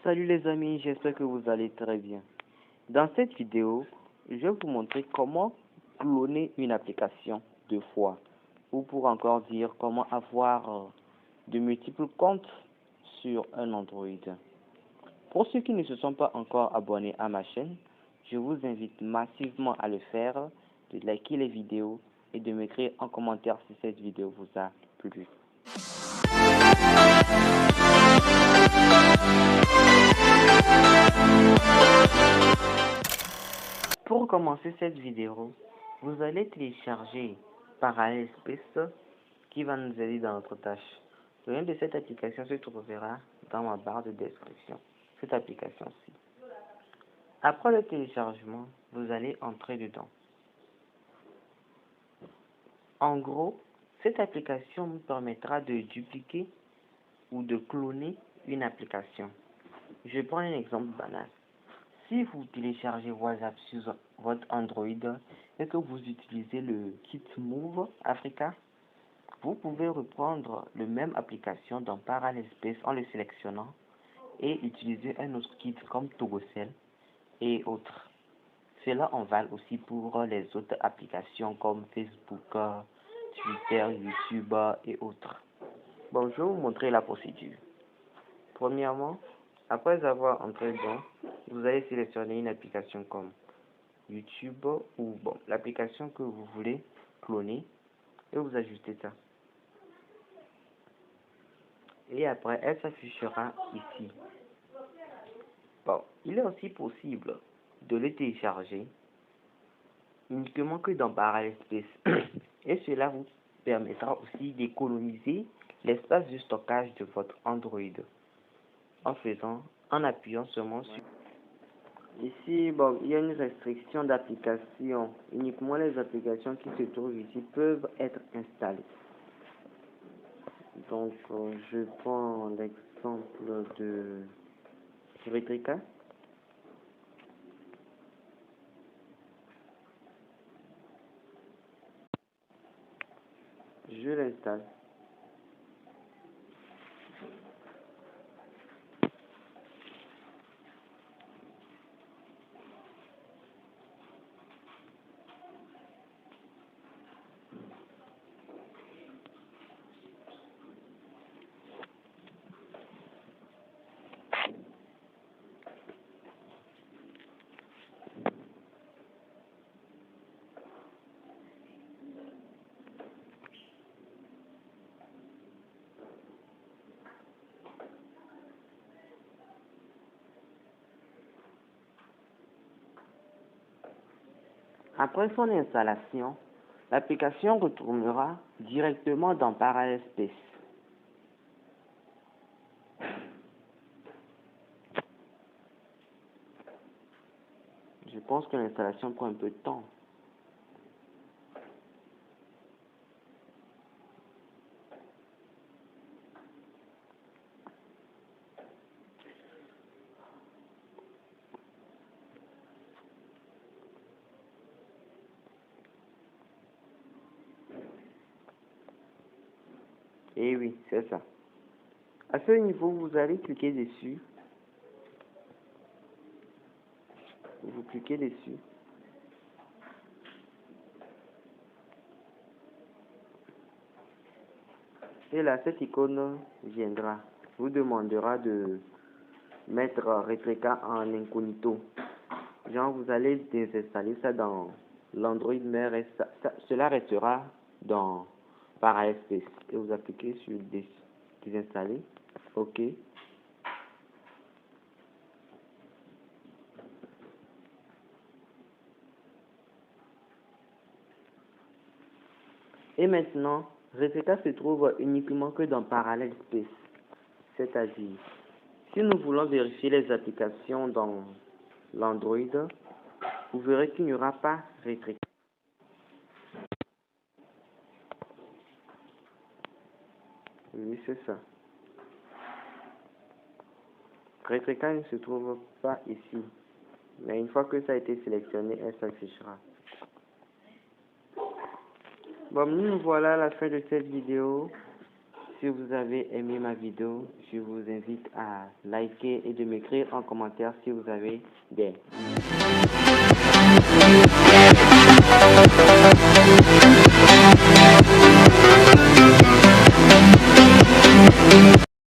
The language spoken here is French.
Salut les amis, j'espère que vous allez très bien. Dans cette vidéo, je vais vous montrer comment cloner une application deux fois, ou pour encore dire comment avoir de multiples comptes sur un Android. Pour ceux qui ne se sont pas encore abonnés à ma chaîne, je vous invite massivement à le faire, de liker les vidéos et de m'écrire en commentaire si cette vidéo vous a plu. Pour commencer cette vidéo, vous allez télécharger Parallel Space qui va nous aider dans notre tâche. Le lien de cette application se trouvera dans ma barre de description. Cette application-ci. Après le téléchargement, vous allez entrer dedans. En gros, cette application nous permettra de dupliquer ou de cloner une application. Je prends un exemple banal. Si vous téléchargez WhatsApp sur votre Android et que vous utilisez le kit Move Africa, vous pouvez reprendre la même application dans Parallel Space en le sélectionnant et utiliser un autre kit comme Togocell et autres. Cela en valent aussi pour les autres applications comme Facebook, Twitter, YouTube et autres. Bon, je vais vous montrer la procédure. Premièrement, après avoir entré dedans, vous allez sélectionner une application comme YouTube ou l'application que vous voulez cloner et vous ajustez ça. Et après, elle s'affichera ici. Bon, il est aussi possible de le télécharger uniquement que dans Parallel Space et cela vous permettra aussi d'économiser l'espace de stockage de votre Android en appuyant seulement sur. Ici, il y a une restriction d'application. Uniquement les applications qui se trouvent ici peuvent être installées. Donc, je prends l'exemple de Retrika. Je l'installe. Après son installation, l'application retournera directement dans Parallel Space. Je pense que l'installation prend un peu de temps. Et oui, c'est ça. À ce niveau, vous allez cliquer dessus. Vous cliquez dessus. Et là, cette icône viendra. Vous demandera de mettre Retrika en incognito. Genre, vous allez désinstaller ça dans l'Android, mais cela restera dans Parallel Space. Et vous appliquez sur désinstaller. OK. Et maintenant, Retrika se trouve uniquement que dans Parallel Space. C'est-à-dire, si nous voulons vérifier les applications dans l'Android, vous verrez qu'il n'y aura pas Retrika. Oui, c'est ça. Retrika ne se trouve pas ici. Mais une fois que ça a été sélectionné, elle s'affichera. Bon, nous voilà à la fin de cette vidéo. Si vous avez aimé ma vidéo, je vous invite à liker et de m'écrire en commentaire si vous avez des